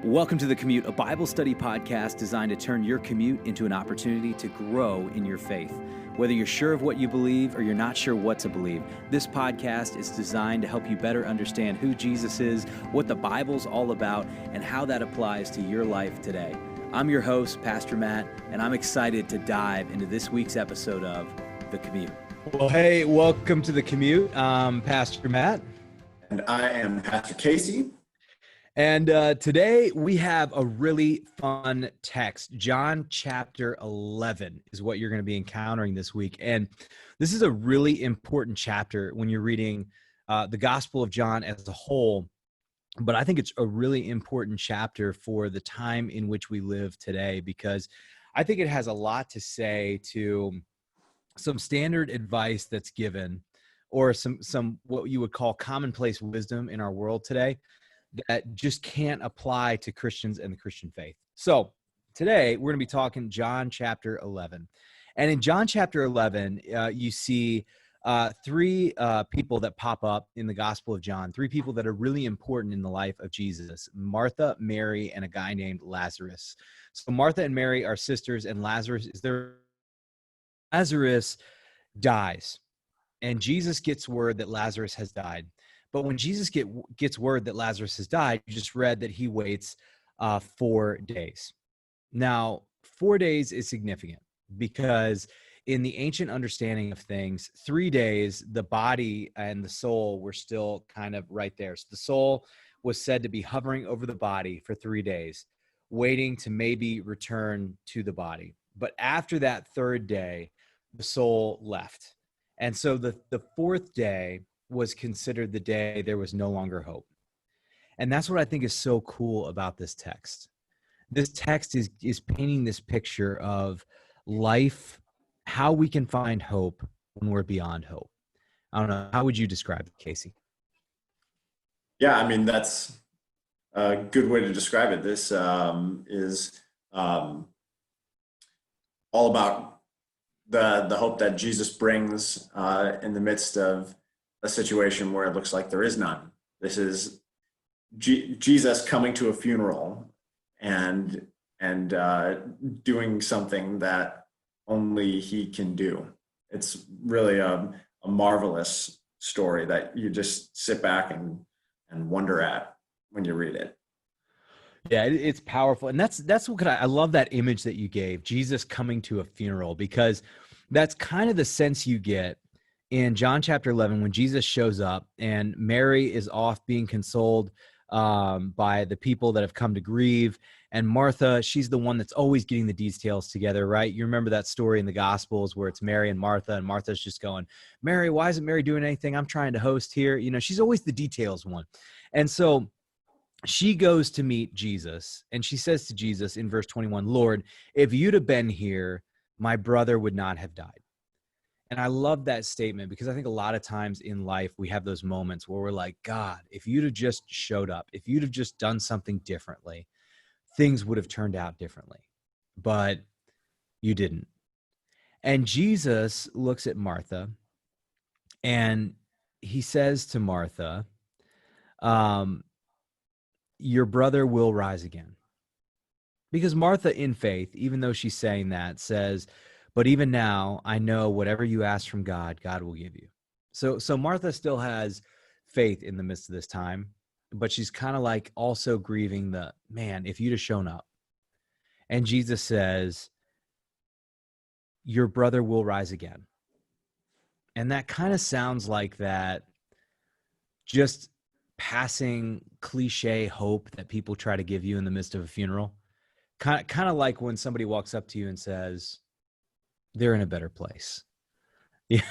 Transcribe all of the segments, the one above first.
Welcome to The Commute, a Bible study podcast designed to turn your commute into an opportunity to grow in your faith. Whether you're sure of what you believe or you're not sure what to believe, this podcast is designed to help you better understand who Jesus is, what the Bible's all about, and how that applies to your life today. I'm your host, Pastor Matt, and I'm excited to dive into this week's episode of The Commute. Well, hey, welcome to The Commute. I'm Pastor Matt. And I am Pastor Casey. And today we have a really fun text. John chapter 11 is what you're going to be encountering this week. And this is a really important chapter when you're reading the Gospel of John as a whole. But I think it's a really important chapter for the time in which we live today, because I think it has a lot to say to some standard advice that's given, or some what you would call commonplace wisdom in our world today, that just can't apply to Christians and the Christian faith. So today we're going to be talking John chapter 11. And in John chapter 11, you see three people that pop up in the Gospel of John, three people that are really important in the life of Jesus: Martha, Mary, and a guy named Lazarus. So Martha and Mary are sisters, and Lazarus is their... Lazarus dies, and Jesus gets word that Lazarus has died. But when Jesus gets word that Lazarus has died, you just read that he waits 4 days. Now, 4 days is significant because in the ancient understanding of things, 3 days, the body and the soul were still kind of right there. So the soul was said to be hovering over the body for 3 days, waiting to maybe return to the body. But after that third day, the soul left. And so the fourth day was considered the day there was no longer hope. And that's what I think is so cool about this text. This text is painting this picture of life, how we can find hope when we're beyond hope. I don't know. How would you describe it, Casey? Yeah, I mean, that's a good way to describe it. This is all about the hope that Jesus brings in the midst of a situation where it looks like there is none. This is Jesus coming to a funeral and doing something that only he can do. It's really a marvelous story that you just sit back and wonder at when you read it. Yeah, it's powerful. And that's what I love that image that you gave, Jesus coming to a funeral, because that's kind of the sense you get in John chapter 11, when Jesus shows up and Mary is off being consoled by the people that have come to grieve. And Martha, she's the one that's always getting the details together, right? You remember that story in the Gospels where it's Mary and Martha's just going, "Mary, why isn't Mary doing anything? I'm trying to host here." You know, she's always the details one. And so she goes to meet Jesus, and she says to Jesus in verse 21, "Lord, if you'd have been here, my brother would not have died." And I love that statement because I think a lot of times in life we have those moments where we're like, God, if you'd have just showed up, if you'd have just done something differently, things would have turned out differently. But you didn't. And Jesus looks at Martha and he says to Martha, your brother will rise again. Because Martha, in faith, even though she's saying that, says, but even now, I know whatever you ask from God, God will give you. So Martha still has faith in the midst of this time, but she's kind of like also grieving the, man, if you'd have shown up. And Jesus says, your brother will rise again. And that kind of sounds like that just passing cliche hope that people try to give you in the midst of a funeral. Kind of like when somebody walks up to you and says, they're in a better place. Yeah.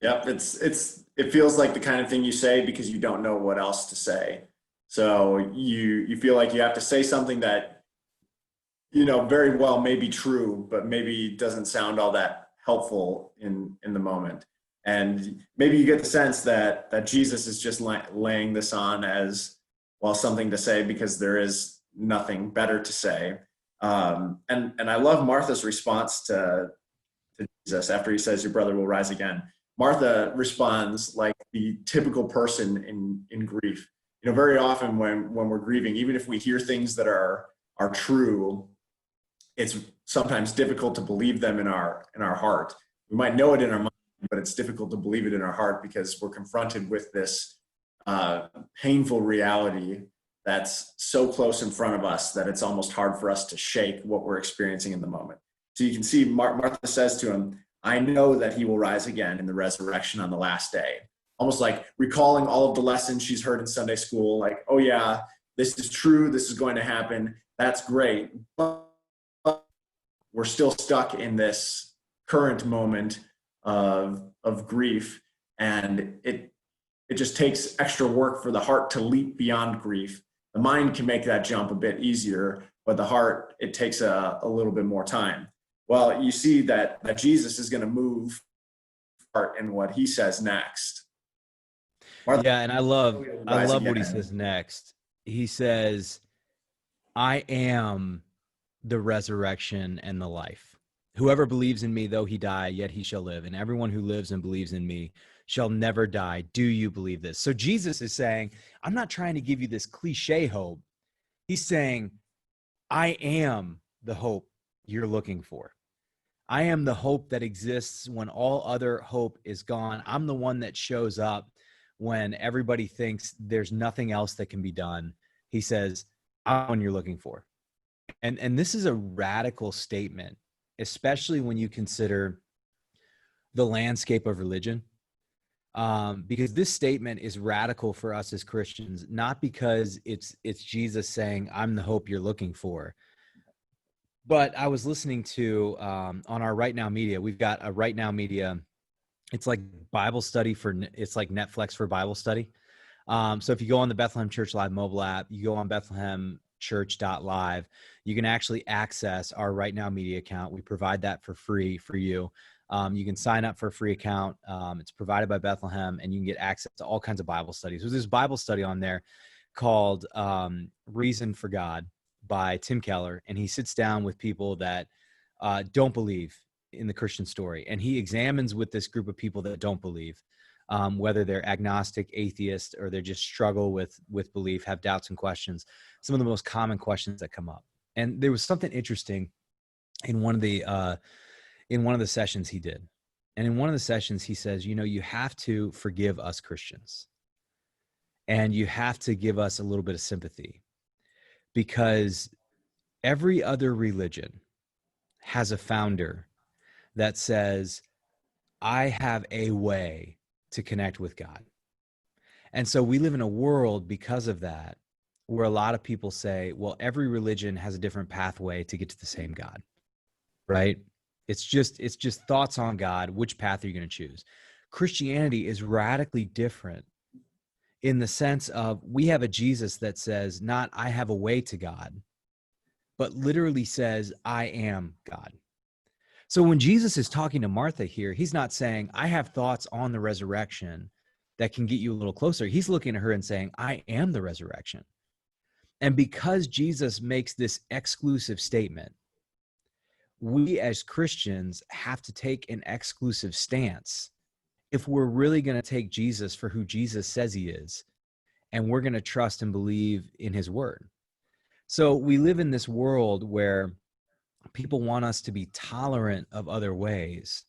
Yep. It feels like the kind of thing you say because you don't know what else to say. So you feel like you have to say something that, you know, very well may be true, but maybe doesn't sound all that helpful in the moment. And maybe you get the sense that Jesus is just laying this on as, well, something to say because there is nothing better to say. And I love Martha's response to Jesus after he says, your brother will rise again. Martha responds like the typical person in grief. very often when we're grieving, even if we hear things that are true, it's sometimes difficult to believe them in our heart. We might know it in our mind, but it's difficult to believe it in our heart because we're confronted with this painful reality that's so close in front of us that it's almost hard for us to shake what we're experiencing in the moment. So you can see Martha says to him, I know that he will rise again in the resurrection on the last day. Almost like recalling all of the lessons she's heard in Sunday school, like, oh yeah, this is true, this is going to happen, that's great. But we're still stuck in this current moment of grief, and it just takes extra work for the heart to leap beyond grief. The mind can make that jump a bit easier, but the heart, it takes a little bit more time. Well, you see that Jesus is going to move part in what he says next. Martha, Yeah, and I love again. what he says next. He says, I am the resurrection and the life. Whoever believes in me, though he die, yet he shall live. And everyone who lives and believes in me shall never die. Do you believe this? So Jesus is saying, I'm not trying to give you this cliche hope. He's saying, I am the hope you're looking for. I am the hope that exists when all other hope is gone. I'm the one that shows up when everybody thinks there's nothing else that can be done. He says, I'm the one you're looking for. And this is a radical statement, especially when you consider the landscape of religion. Because this statement is radical for us as Christians, not because it's Jesus saying, I'm the hope you're looking for. But I was listening to, on our Right Now Media, we've got a Right Now Media, it's like Bible study it's like Netflix for Bible study. So if you go on the Bethlehem Church Live mobile app, you go on BethlehemChurch.live, you can actually access our Right Now Media account. We provide that for free for you. You can sign up for a free account. It's provided by Bethlehem, and you can get access to all kinds of Bible studies. So there's a Bible study on there called Reason for God by Tim Keller, and he sits down with people that don't believe in the Christian story, and he examines with this group of people that don't believe, whether they're agnostic, atheist, or they just struggle with belief, have doubts and questions. Some of the most common questions that come up. And there was something interesting in one of the sessions he did. And in one of the sessions, he says, you have to forgive us Christians, and you have to give us a little bit of sympathy, because every other religion has a founder that says, I have a way to connect with God. And so we live in a world, because of that, where a lot of people say, well, every religion has a different pathway to get to the same God, right? It's just thoughts on God. Which path are you going to choose? Christianity is radically different in the sense of we have a Jesus that says, not I have a way to God, but literally says, I am God. So when Jesus is talking to Martha here, he's not saying, I have thoughts on the resurrection that can get you a little closer. He's looking at her and saying, I am the resurrection. And because Jesus makes this exclusive statement, we as Christians have to take an exclusive stance if we're really going to take Jesus for who Jesus says he is, and we're going to trust and believe in his word. So we live in this world where people want us to be tolerant of other ways,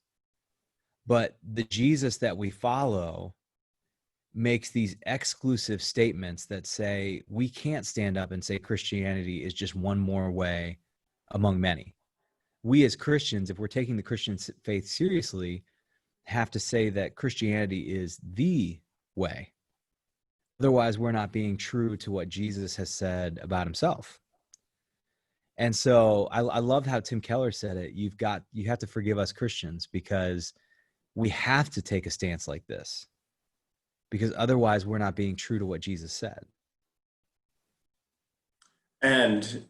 but the Jesus that we follow makes these exclusive statements that say we can't stand up and say Christianity is just one more way among many. We as Christians, if we're taking the Christian faith seriously, have to say that Christianity is the way. Otherwise, we're not being true to what Jesus has said about himself. And so I love how Tim Keller said it. You have to forgive us Christians, because we have to take a stance like this, because otherwise we're not being true to what Jesus said. And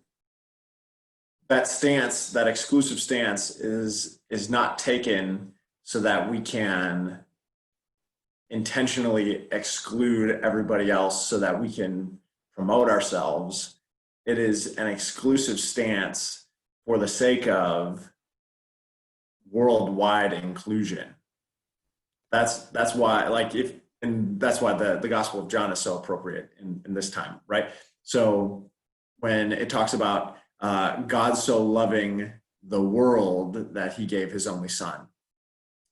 that stance, that exclusive stance, is not taken so that we can intentionally exclude everybody else so that we can promote ourselves. It is an exclusive stance for the sake of worldwide inclusion. That's why, like, if and that's why the Gospel of John is so appropriate in this time, right? So when it talks about God so loving the world that he gave his only son,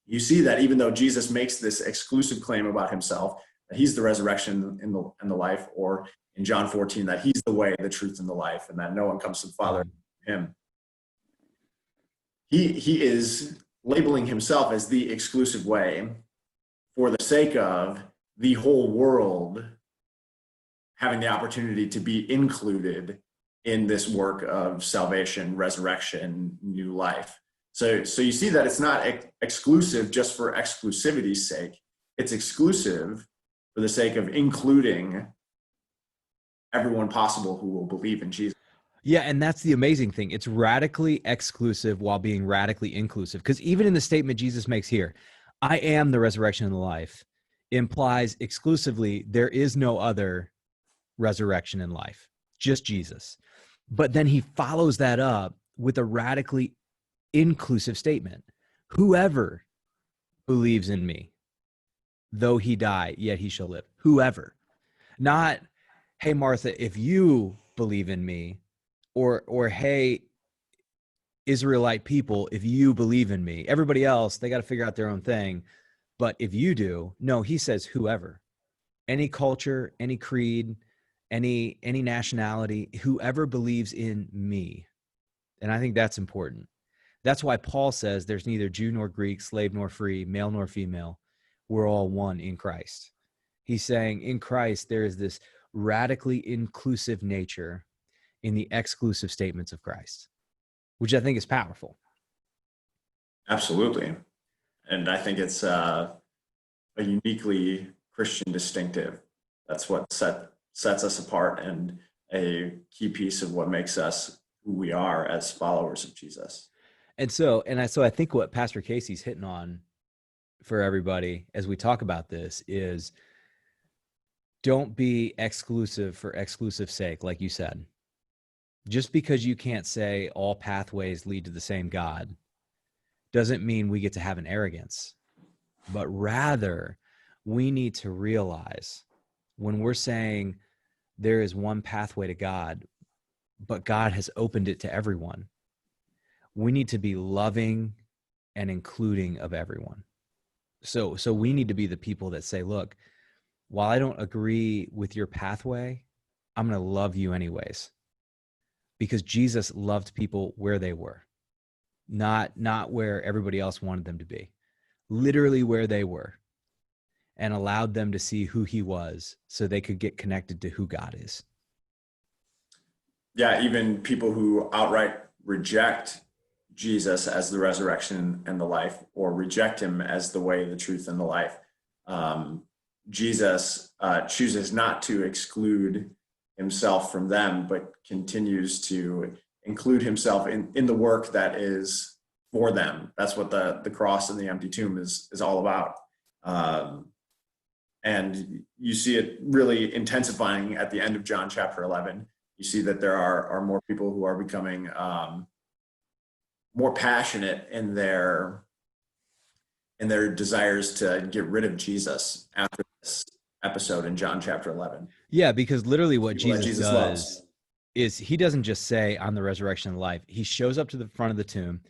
you see that even though Jesus makes this exclusive claim about himself, that he's the resurrection and the life, or in John 14, that he's the way, the truth, and the life, and that no one comes to the Father but him. He is labeling himself as the exclusive way for the sake of the whole world having the opportunity to be included in this work of salvation, resurrection, new life. So you see that it's not exclusive just for exclusivity's sake. It's exclusive for the sake of including everyone possible who will believe in Jesus. Yeah, and that's the amazing thing. It's radically exclusive while being radically inclusive. Because even in the statement Jesus makes here, I am the resurrection and the life, implies exclusively there is no other resurrection and life, just Jesus. But then he follows that up with a radically inclusive statement. Whoever believes in me, though he die, yet he shall live. Whoever. Not, hey, Martha, if you believe in me, or hey, Israelite people, if you believe in me. Everybody else, they got to figure out their own thing. But if you do, no, he says whoever. Any culture, any creed, any nationality, whoever believes in me. And I think that's important. That's why Paul says there's neither Jew nor Greek, slave nor free, male nor female. We're all one in Christ. He's saying in Christ, there is this radically inclusive nature in the exclusive statements of Christ, which I think is powerful. Absolutely. And I think it's a uniquely Christian distinctive. That's what sets us apart, and a key piece of what makes us who we are as followers of Jesus. And so I think what Pastor Casey's hitting on for everybody as we talk about this is, don't be exclusive for exclusive sake, like you said. Just because you can't say all pathways lead to the same God doesn't mean we get to have an arrogance, but rather we need to realize when we're saying there is one pathway to God, but God has opened it to everyone, we need to be loving and including of everyone. So we need to be the people that say, look, while I don't agree with your pathway, I'm going to love you anyways. Because Jesus loved people where they were, not where everybody else wanted them to be, literally where they were, and allowed them to see who he was so they could get connected to who God is. Yeah, even people who outright reject Jesus as the resurrection and the life, or reject him as the way, the truth, and the life. Jesus chooses not to exclude himself from them, but continues to include himself in the work that is for them. That's what the cross and the empty tomb is all about. And you see it really intensifying at the end of John chapter 11. You see that there are more people who are becoming more passionate in their desires to get rid of Jesus after this episode in John chapter 11. Yeah, because literally what Jesus does loves is he doesn't just say, I'm the resurrection and life. He shows up to the front of the tomb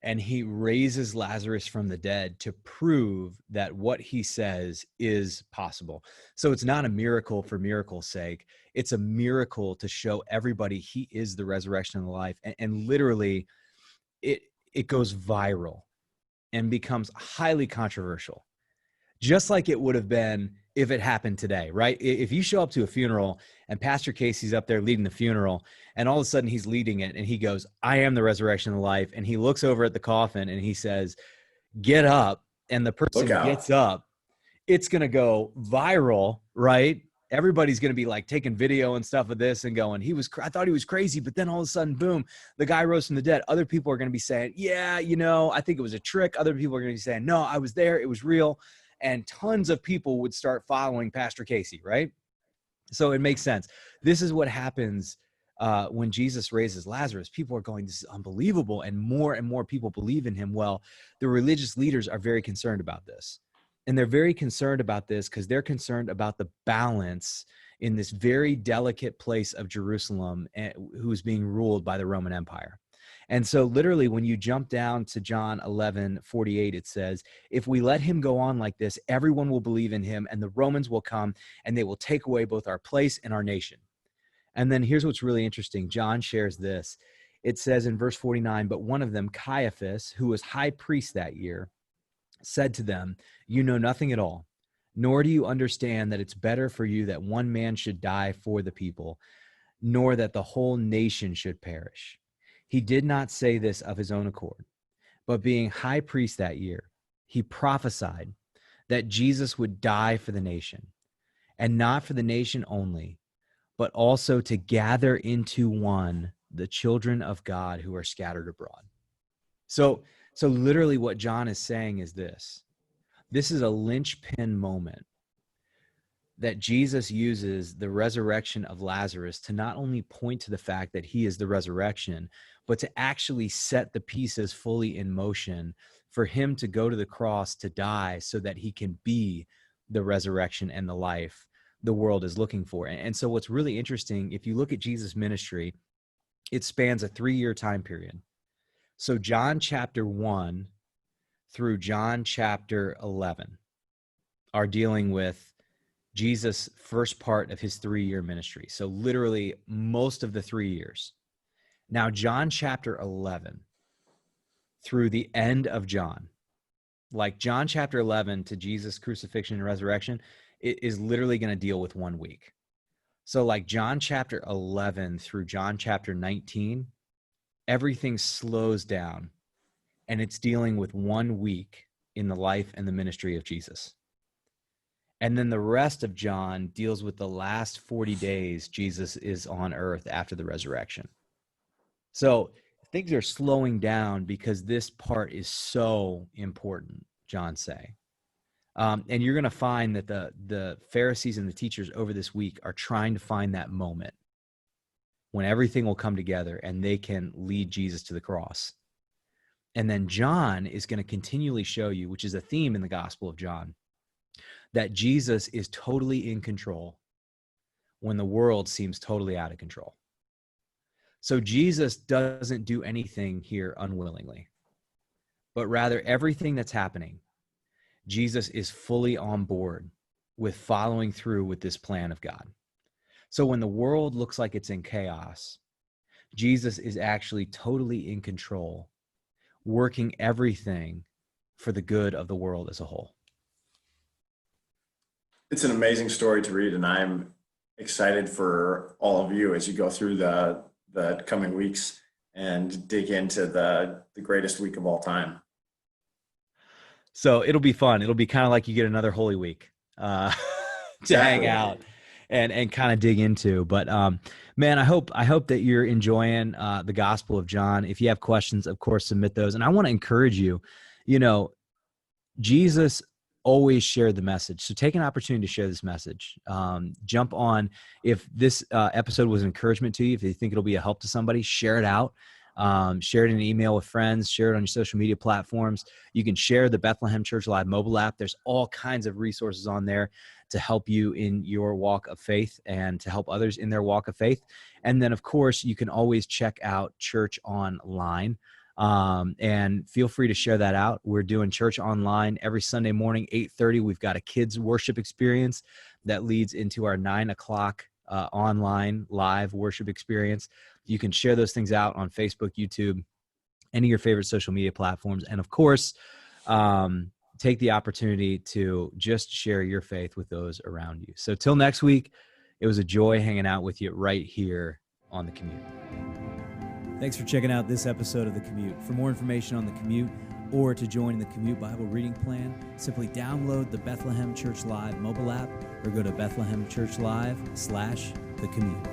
and he raises Lazarus from the dead to prove that what he says is possible. So it's not a miracle for miracle's sake. It's a miracle to show everybody he is the resurrection and the life. And literally it goes viral and becomes highly controversial, just like it would have been if it happened today, right? If you show up to a funeral and Pastor Casey's up there leading the funeral and all of a sudden he's leading it and he goes, I am the resurrection and the life. And he looks over at the coffin and he says, get up. And the person gets up, it's going to go viral, right? Everybody's going to be like taking video and stuff of this and going, I thought he was crazy. But then all of a sudden, boom, the guy rose from the dead. Other people are going to be saying, yeah, I think it was a trick. Other people are going to be saying, no, I was there. It was real. And tons of people would start following Pastor Casey, right? So it makes sense. This is what happens when Jesus raises Lazarus. People are going, this is unbelievable. And more people believe in him. Well, the religious leaders are very concerned about this. And they're very concerned about this because they're concerned about the balance in this very delicate place of Jerusalem, who's being ruled by the Roman Empire. And so literally when you jump down to John 11:48, it says, if we let him go on like this, everyone will believe in him and the Romans will come and they will take away both our place and our nation. And then here's what's really interesting. John shares this. It says in verse 49, but one of them, Caiaphas, who was high priest that year, said to them, you know nothing at all, nor do you understand that it's better for you that one man should die for the people, nor that the whole nation should perish. He did not say this of his own accord, but being high priest that year, he prophesied that Jesus would die for the nation, and not for the nation only, but also to gather into one the children of God who are scattered abroad. So literally what John is saying is this. This is a linchpin moment that Jesus uses the resurrection of Lazarus to not only point to the fact that he is the resurrection, but to actually set the pieces fully in motion for him to go to the cross to die so that he can be the resurrection and the life the world is looking for. And so what's really interesting, if you look at Jesus' ministry, it spans a 3-year time period. So John chapter 1 through John chapter 11 are dealing with Jesus' first part of his 3-year ministry. So literally most of the 3 years. Now, John chapter 11 through the end of John, like John chapter 11 to Jesus' crucifixion and resurrection, it is literally going to deal with 1 week. So like John chapter 11 through John chapter 19, everything slows down and it's dealing with 1 week in the life and the ministry of Jesus. And then the rest of John deals with the last 40 days Jesus is on earth after the resurrection. So things are slowing down because this part is so important, John's saying. And you're going to find that the Pharisees and the teachers over this week are trying to find that moment when everything will come together and they can lead Jesus to the cross. And then John is going to continually show you, which is a theme in the Gospel of John, that Jesus is totally in control when the world seems totally out of control. So Jesus doesn't do anything here unwillingly, but rather everything that's happening, Jesus is fully on board with following through with this plan of God. So when the world looks like it's in chaos, Jesus is actually totally in control, working everything for the good of the world as a whole. It's an amazing story to read, and I'm excited for all of you as you go through the coming weeks and dig into the greatest week of all time. So it'll be fun. It'll be kind of like you get another Holy Week to hang out and kind of dig into. But man, I hope that you're enjoying the Gospel of John. If you have questions, of course, submit those. And I want to encourage you, Jesus always shared the message. So take an opportunity to share this message. Jump on. If this episode was an encouragement to you, if you think it'll be a help to somebody, share it out. Share it in an email with friends, share it on your social media platforms. You can share the Bethlehem Church Live mobile app. There's all kinds of resources on there to help you in your walk of faith and to help others in their walk of faith. And then, of course, you can always check out Church Online. And feel free to share that out. We're doing Church Online every Sunday morning, 8:30. We've got a kids worship experience that leads into our 9 o'clock online live worship experience. You can share those things out on Facebook, YouTube, any of your favorite social media platforms. And of course, take the opportunity to just share your faith with those around you. So till next week, it was a joy hanging out with you right here on The Commute. Thanks for checking out this episode of The Commute. For more information on The Commute or to join the Commute Bible reading plan, simply download the Bethlehem Church Live mobile app or go to BethlehemChurchLive/The Commute.